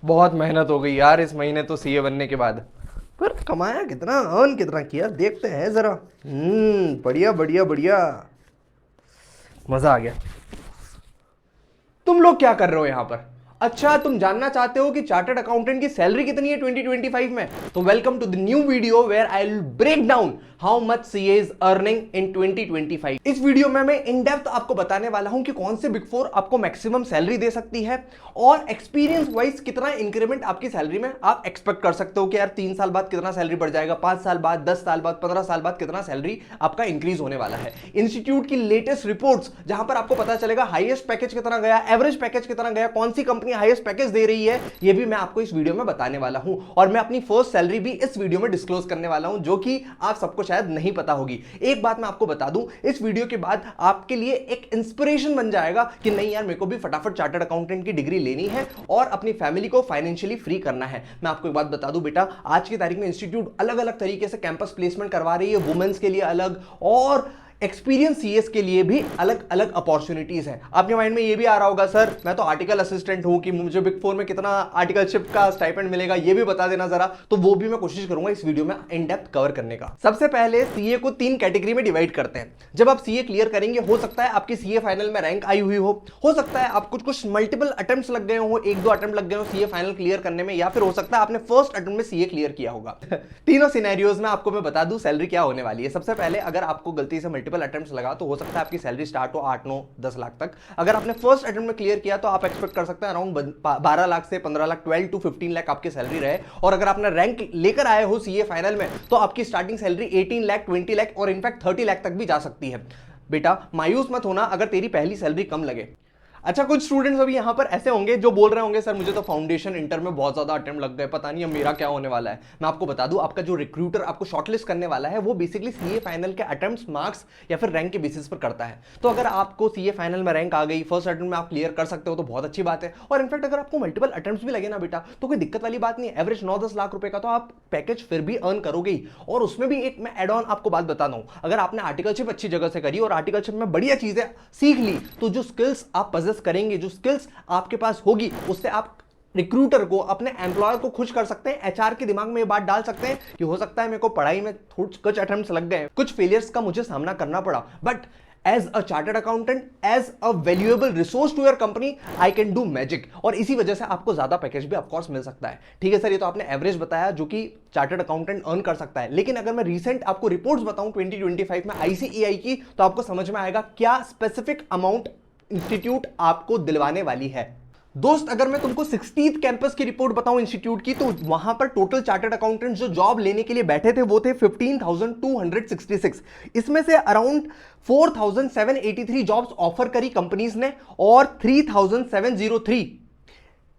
बहुत मेहनत हो गई यार इस महीने तो सीए बनने के बाद। पर कमाया कितना, अर्न कितना किया, देखते हैं जरा। बढ़िया बढ़िया बढ़िया, मजा आ गया। तुम लोग क्या कर रहे हो यहां पर? अच्छा, तुम जानना चाहते हो कि चार्टर्ड अकाउंटेंट की सैलरी कितनी है 2025 में? तो welcome to the new video where I will break down how much CA is earning in 2025। इस वीडियो में मैं इन डेप्थ आपको बताने वाला हूं कि कौन से बिग फोर आपको मैक्सिमम सैलरी दे सकती है और एक्सपीरियंस वाइज कितना इंक्रीमेंट आपकी सैलरी में आप एक्सपेक्ट कर सकते हो कि यार 3 साल बाद कितना सैलरी बढ़ जाएगा, 5 साल बाद, 10 साल बाद, 15 साल बाद कितना सैलरी आपका इंक्रीज होने वाला है। इंस्टीट्यूट की लेटेस्ट रिपोर्ट्स जहां पर आपको पता चलेगा हाईएस्ट पैकेज कितना गया, एवरेज पैकेज कितना गया, कौन सी कंपनी हाईएस्ट पैकेज दे रही है, ये भी मैं आपको इस वीडियो में बताने वाला हूं। और मैं अपनी फर्स्ट सैलरी भी इस वीडियो में डिस्क्लोज करने वाला हूं, जो कि आप सबको शायद नहीं पता होगी। एक बात मैं आपको बता दूं, इस वीडियो के बाद आपके लिए एक इंस्पिरेशन बन जाएगा कि नहीं यार, मेरे को भी फटाफट चार्टर्ड अकाउंटेंट की डिग्री लेनी है और अपनी फैमिली को फाइनेंशियली फ्री करना है। मैं आपको एक बात बता दूं बेटा, आज की तारीख में इंस्टीट्यूट अलग अलग तरीके से कैंपस प्लेसमेंट करवा रही है, वुमेन्स के लिए अलग और एक्सपीरियंस सीएस के लिए भी अलग अलग अपॉर्चुनिटीज हैं। आपके माइंड में ये भी आ रहा होगा, सर मैं तो आर्टिकल असिस्टेंट हूं, कि मुझे बिग फोर में कितना आर्टिकलशिप का स्टाइपेंड मिलेगा ये भी बता देना जरा। तो वो भी मैं कोशिश करूंगा इस वीडियो में इन डेप्थ कवर करने का। सबसे पहले सीए को 3 कैटेगरी में डिवाइड करते हैं। जब आप सीए क्लियर करेंगे, हो सकता है आपकी सीए फाइनल में रैंक आई हुई हो सकता है आप कुछ मल्टीपल अटेम्प्ट्स लग गए हो, 1-2 अटेम्प्ट लग गए हो सीए फाइनल क्लियर करने में, या फिर हो सकता है आपने फर्स्ट अटेम्प्ट में सीए क्लियर किया होगा। तीनों सिनेरियोज में आपको मैं बता दूं सैलरी क्या होने वाली है। सबसे पहले अगर आपको गलती से मल्टीपल अटेम्प्ट्स लगा तो हो सकता है आपकी सैलरी स्टार्ट हो 8-9-10 लाख तक। अगर आपने फर्स्ट अटेम्प्ट में क्लियर किया तो आप एक्सपेक्ट कर सकते हैं अराउंड 12 लाख से 15 लाख, 12 to 15 लाख आपकी सैलरी रहे। और अगर आपने रैंक लेकर आए हो सीए फाइनल में तो आपकी स्टार्टिंग सैलरी 18 लाख, 20 लाख और इनफैक्ट 30 लाख तक भी जा सकती है। बेटा मायूस मत होना अगर तेरी पहली सैलरी कम लगे। अच्छा, कुछ स्टूडेंट्स अभी यहां पर ऐसे होंगे जो बोल रहे होंगे, सर मुझे तो फाउंडेशन इंटर में बहुत ज्यादा अटेम्प्ट लग गए, पता नहीं अब मेरा क्या होने वाला है। मैं आपको बता दूं, आपका जो रिक्रूटर आपको शॉर्टलिस्ट करने वाला है वो बेसिकली सीए फाइनल के अटेम्प्ट्स, मार्क्स या फिर रैंक के बेसिस पर करता है। तो अगर आपको सीए फाइनल में रैंक आ गई, फर्स्ट अटेम्प्ट में आप क्लियर कर सकते हो तो बहुत अच्छी बात है। और इनफैक्ट अगर आपको मल्टीपल अटेम्प्ट्स भी लगे ना बेटा तो कोई दिक्कत वाली बात नहीं है। एवरेज 9-10 लाख रुपए का तो आप पैकेज फिर भी अर्न करोगे ही। और उसमें भी एक मैं एड ऑन आपको बात बता दूं, अगर आपने आर्टिकलशिप अच्छी जगह से करी और आर्टिकलशिप में बढ़िया चीजें सीख ली तो जो स्किल्स आप पजेस करेंगे, जो स्किल्स आपके पास होगी, उससे आप रिक्रूटर को, अपने एम्प्लॉयर को खुश कर सकते हैं। एचआर के दिमाग में ये बात डाल सकते हैं कि हो सकता है मेरे को पढ़ाई में कुछ अटेम्प्ट्स लग गए, कुछ फेलियर्स का मुझे सामना करना पड़ा, but as a chartered accountant, as a valuable resource to your company, I can do magic. और इसी वजह से आपको ज्यादा पैकेज भी ऑफकोर्स मिल सकता है। ठीक है सर, ये तो आपने एवरेज बताया जो कि चार्टर्ड अकाउंटेंट अर्न कर सकता है, लेकिन अगर मैं रिसेंट आपको रिपोर्ट्स बताऊं 2025 में आईसीएआई की, तो आपको समझ में आएगा क्या स्पेसिफिक अमाउंट इंस्टीट्यूट आपको दिलवाने वाली है। दोस्त, अगर मैं तुमको 60th कैंपस की रिपोर्ट बताऊं इंस्टीट्यूट की, तो वहां पर टोटल चार्टर्ड अकाउंटेंट जो जॉब लेने के लिए बैठे थे वो थे 15,266। इसमें से अराउंड 4,783 जॉब्स ऑफर करी कंपनीज ने और 3,703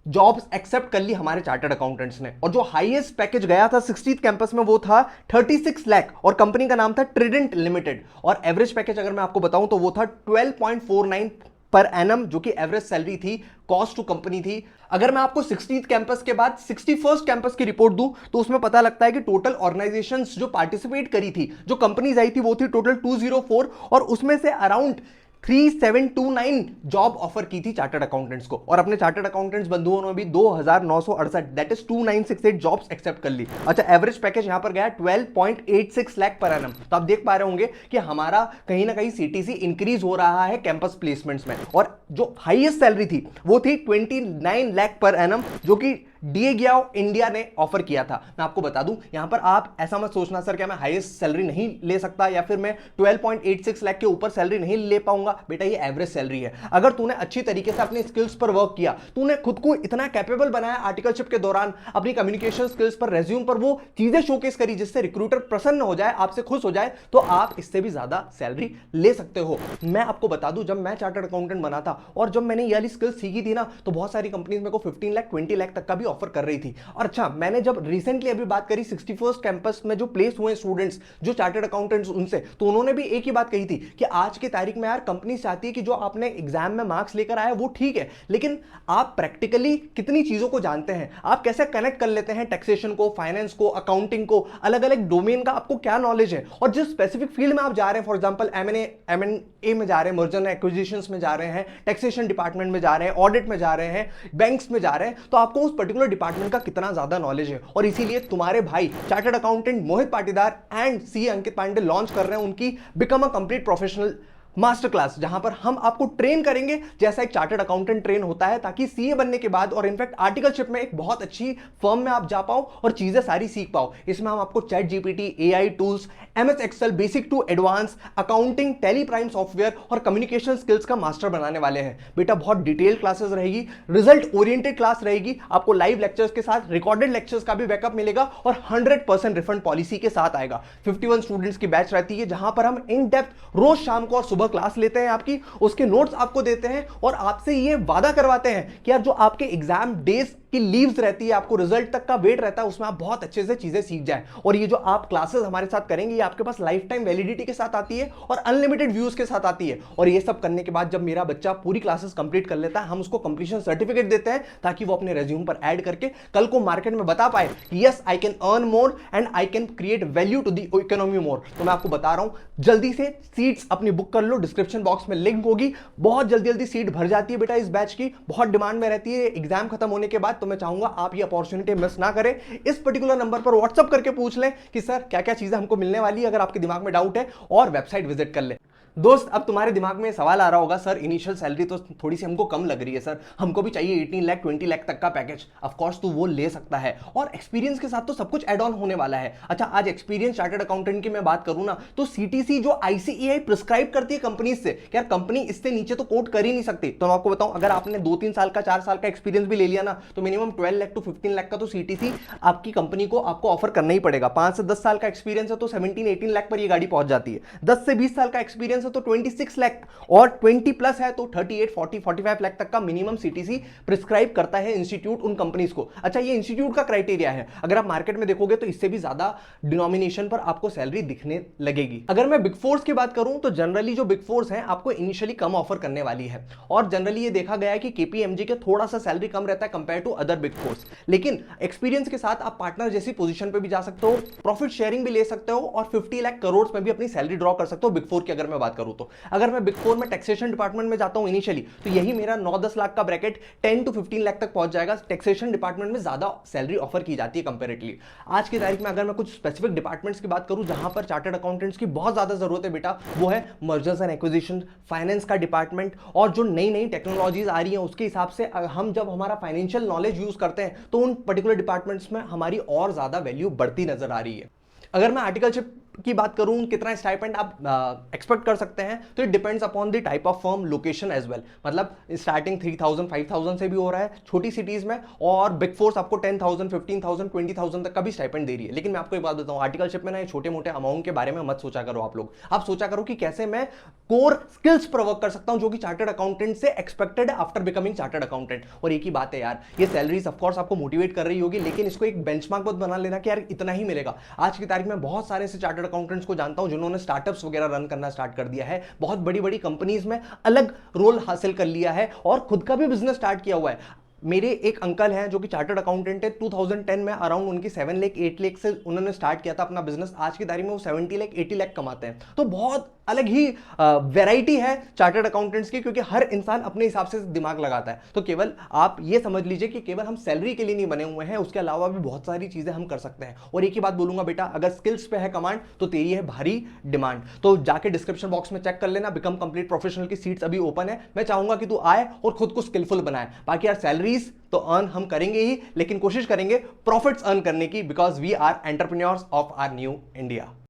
जॉब्स एक्सेप्ट कर ली हमारे चार्टर्ड अकाउंटेंट्स ने। और जो हाईएस्ट पैकेज गया था 60th कैंपस में वो था 36 लाख और कंपनी का नाम था ट्रिडेंट लिमिटेड। और एवरेज पैकेज अगर मैं आपको बताऊं तो वो था 12.49 पर एनम, जो कि एवरेज सैलरी थी, कॉस्ट टू कंपनी थी। अगर मैं आपको 60th कैंपस के बाद 61st कैंपस की रिपोर्ट दूं तो उसमें पता लगता है कि टोटल ऑर्गेनाइजेशंस जो पार्टिसिपेट करी थी, जो कंपनीज आई थी, वो थी टोटल 204 और उसमें से अराउंड 3729 जॉब ऑफर की थी चार्टर्ड अकाउंटेंट्स को। और अपने चार्टर्ड अकाउंटेंट्स बंधुओं ने भी 2968, दैट इज 2968 जॉब्स एक्सेप्ट कर ली। अच्छा, एवरेज पैकेज यहां पर गया 12.86 लाख पर एनम। तो आप देख पा रहे होंगे कि हमारा कहीं ना कहीं सीटीसी इंक्रीज हो रहा है कैंपस प्लेसमेंट्स में। और जो हाईएस्ट सैलरी थी वो थी 29 लाख पर एनम, जो कि डीएगियाओ इंडिया ने ऑफर किया था। मैं आपको बता दूं, यहां पर आप ऐसा मत सोचना सर क्या मैं हाईएस्ट सैलरी नहीं ले सकता या फिर मैं 12.86 लाख के ऊपर सैलरी नहीं ले पाऊंगा। बेटा ये एवरेज सैलरी है। अगर तूने अच्छी तरीके से अपने स्किल्स पर वर्क किया, तूने खुद को इतना कैपेबल बनाया आर्टिकलशिप के दौरान, अपनी कम्युनिकेशन स्किल्स पर, रेज्यूम पर वो चीजें शोकेस करी जिससे रिक्रूटर प्रसन्न हो जाए, आपसे खुश हो जाए, तो आप इससे भी ज्यादा सैलरी ले सकते हो। मैं आपको बता दूं, जब मैं चार्टर्ड अकाउंटेंट बना था और जब मैंने ये वाली स्किल्स सीखी थी ना, तो बहुत सारी कंपनीज मेरे को 15 लाख, 20 लाख तक का भी ऑफर कर रही थी। और अच्छा, मैंने जब रिसेंटली अभी बात करी 61st कैंपस में जो प्लेस हुए स्टूडेंट्स, जो चार्टर्ड अकाउंटेंट्स, उनसे, तो उन्होंने भी एक ही बात कही थी कि आज की तारीख में यार कंपनी चाहती है कि जो आपने एग्जाम में मार्क्स लेकर आए वो ठीक है, लेकिन आप प्रैक्टिकली कितनी चीजों को जानते हैं, आप कैसे कनेक्ट कर लेते हैं टैक्सेशन को, फाइनेंस को, अकाउंटिंग को, अलग अलग डोमेन का आपको क्या नॉलेज है, और जिस स्पेसिफिक फील्ड में आप जा रहे हैं, फॉर एग्जांपल M&A में जा रहे हैं, मर्जर एंड एक्विजिशंस में जा रहे हैं, टैक्सेशन डिपार्टमेंट में जा रहे हैं, ऑडिट में जा रहे हैं, बैंक्स में जा रहे हैं, तो आपको उस पर्टिकुलर पर्टिकुलर डिपार्टमेंट का कितना ज्यादा नॉलेज है। और इसीलिए तुम्हारे भाई chartered accountant Mohit Patidar and C Ankit Pandey launch कर रहे हैं उनकी become a complete professional master class, जहां पर हम आपको ट्रेन करेंगे जैसा एक चार्टर्ड अकाउंटेंट ट्रेन होता है, ताकि सीए बनने के बाद और इनफैक्ट आर्टिकलशिप में एक बहुत अच्छी फर्म में आप जा पाओ और चीजें सारी सीख पाओ। इसमें हम आपको chat GPT, AI tools, MS excel basic to advance, accounting, Tally prime software और कम्युनिकेशन स्किल्स का मास्टर बनाने वाले हैं। बेटा बहुत डिटेल क्लासेस रहेगी, रिजल्ट ओरिएंटेड क्लास रहेगी, आपको लाइव लेक्चर्स के साथ रिकॉर्डेड लेक्चर्स का भी बैकअप मिलेगा और 100% रिफंड पॉलिसी के साथ आएगा। 51 स्टूडेंट्स की बैच रहती है, जहां पर हम इन डेप्थ रोज शाम को और सुबह क्लास लेते हैं आपकी, उसके नोट्स आपको देते हैं और आपसे ये वादा करवाते हैं कि यार जो आपके एग्जाम डेज की लीव्स रहती है, आपको रिजल्ट तक का वेट रहता है, उसमें आप बहुत अच्छे से चीजें सीख जाए। और ये जो आप क्लासेस हमारे साथ करेंगे ये आपके पास लाइफ टाइम वैलिडिटी के साथ आती है और अनलिमिटेड व्यूज के साथ आती है। और ये सब करने के बाद जब मेरा बच्चा पूरी क्लासेस कंप्लीट कर लेता है, हम उसको कंप्लीशन सर्टिफिकेट देते हैं ताकि वो अपने रेज्यूम पर ऐड करके कल को मार्केट में बता पाए कि yes I can earn more and I can create value to the economy more. तो मैं आपको बता रहा हूं, जल्दी से सीट्स अपनी बुक कर लो, डिस्क्रिप्शन बॉक्स में लिंक होगी। बहुत जल्दी जल्दी सीट भर जाती है बेटा, इस बैच की बहुत डिमांड में रहती है एग्जाम खत्म होने के बाद। तो मैं चाहूंगा आप ये अपॉर्चुनिटी मिस ना करें। इस पर्टिकुलर नंबर पर व्हाट्सएप करके पूछ लें कि सर क्या क्या चीजें हमको मिलने वाली है, अगर आपके दिमाग में डाउट है, और वेबसाइट विजिट कर लें। दोस्त अब तुम्हारे दिमाग में सवाल आ रहा होगा, सर इनिशियल सैलरी तो थोड़ी सी हमको कम लग रही है, सर हमको भी चाहिए 18 लाख 20 लाख तक का पैकेज। ऑफ कोर्स तू वो ले सकता है और एक्सपीरियंस के साथ तो सब कुछ एड ऑन होने वाला है। अच्छा आज एक्सपीरियंस चार्टर्ड अकाउंटेंट की मैं बात करूं ना, तो सीटीसी जो आईसीएआई प्रिस्क्राइब करती है कंपनी से, यार कंपनी इससे नीचे तो कोट कर ही नहीं सकती। तो मैं आपको बताऊं, अगर आपने 2-3 साल का 4 साल का एक्सपीरियंस भी ले लिया ना, तो मिनिमम 12 लाख टू 15 लाख का तो सीटीसी आपकी कंपनी को आपको ऑफर करना ही पड़ेगा। 5 से 10 साल का एक्सपीरियंस है तो 17-18 लाख पर ये गाड़ी पहुंच जाती है। 10 से 20 साल का एक्सपीरियंस है तो 26 लाख, और 20 प्लस है तो 38, 40, 45 लाख तक का मिनिमम सीटीसी प्रिस्क्राइब करता है इंस्टीट्यूट उन कंपनीज को। अच्छा ये इंस्टीट्यूट का क्राइटेरिया है, अगर आप मार्केट में देखोगे तो इससे भी ज्यादा डिनोमिनेशन पर आपको सैलरी दिखने लगेगी। अगर मैं बिग फोर्स की बात करूं तो जनरली जो बिग फोर्स हैं आपको इनिशियली कम ऑफर करने वाली है, और जनरली ये देखा गया है कि केपीएमजी के थोड़ा सा सैलरी कम रहता है compare to other big fours. लेकिन एक्सपीरियंस के साथ आप पार्टनर जैसी पोजीशन पे भी जा सकते हो, प्रॉफिट शेयरिंग भी ले सकते हो और 50 लाख करोड़ में भी अपनी सैलरी ड्रॉ कर सकते हो बिग फोर की अगर मैं बात करूं तो। अगर मैं बिग फोर में टैक्सेशन डिपार्टमेंट में जाता हूं इनिशियली, तो यही मेरा 9-10 लाख का ब्रैकेट 10 to 15 लाख तक पहुंच जाएगा। टैक्सेशन डिपार्टमेंट में ज्यादा सैलरी ऑफर की जाती है कंपैरेटिवली। आज की तारीख में अगर मैं कुछ स्पेसिफिक डिपार्टमेंट्स की बात करूं जहां पर चार्टर्ड अकाउंटेंट्स की बहुत ज्यादा जरूरत है बेटा, वो है मर्जर्स एंड एक्विजिशन, फाइनेंस का डिपार्टमेंट, और जो नई नई टेक्नोलॉजीज आ रही हैं उसके हिसाब से हम जब हमारा फाइनेंशियल नॉलेज यूज करते हैं तो उन पर्टिकुलर डिपार्टमेंट्स में हमारी और ज्यादा वैल्यू बढ़ती नजर आ रही है। अगर मैं आर्टिकलशिप की बात करूं, कितना स्टाइपेंड आप एक्सपेक्ट कर सकते हैं, तो it depends upon the type of firm, location as well. मतलब स्टार्टिंग 3000 5000 से भी हो रहा है छोटी सिटीज में, और बिग फोर्स आपको 10,000 15,000 20,000 तक का भी स्टाइपेंड दे रही है। लेकिन मैं आपको एक बात बताऊं, आर्टिकलशिप में ना ये छोटे मोटे अमाउंट के बारे में मत सोचा करो आप लोग। आप सोचा करो कि कैसे मैं कोर स्किल्स पर वर्क कर सकता हूं जो कि चार्टर्ड अकाउंटेंट से एक्सपेक्टेड है आफ्टर बिकमिंग चार्टर्ड अकाउंटेंट। और एक ही बात है यार, ये सैलरीज ऑफकोर्स आपको मोटिवेट कर रही होगी, लेकिन इसको एक बेंचमार्क मत बना लेना कि यार इतना ही मिलेगा। आज की तारीख में बहुत सारे ऐसे चार्टर्ड अकाउंटेंट्स को जानता हूं जिन्होंने स्टार्टअप्स वगैरह रन करना स्टार्ट कर दिया है, बहुत बड़ी बड़ी कंपनीज में अलग रोल हासिल कर लिया है और खुद का भी बिजनेस स्टार्ट किया हुआ है। मेरे एक अंकल हैं जो कि चार्टर्ड अकाउंटेंट है, 2010 में अराउंड उनकी 7 लाख 8 लाख से उन्होंने स्टार्ट किया था अपना बिजनेस। आज की तारीख में वो 70 लाख 80 लाख कमाते हैं। तो बहुत अलग ही वैरायटी है चार्टर्ड अकाउंटेंट्स की, क्योंकि हर इंसान अपने हिसाब से दिमाग लगाता है। तो केवल आप ये समझ लीजिए कि केवल हम सैलरी के लिए नहीं बने हुए हैं, उसके अलावा भी बहुत सारी चीजें हम कर सकते हैं। और एक ही बात बोलूंगा बेटा, अगर स्किल्स पे है कमांड तो तेरी है भारी डिमांड। तो जाके डिस्क्रिप्शन बॉक्स में चेक कर लेना, बिकम कंप्लीट प्रोफेशनल की सीट्स अभी ओपन है। मैं चाहूंगा कि तू आए और खुद को स्किलफुल बनाए। बाकी यार सैलरीज तो अर्न हम करेंगे ही, लेकिन कोशिश करेंगे प्रॉफिट्स अर्न करने की, because we are entrepreneurs of our new India.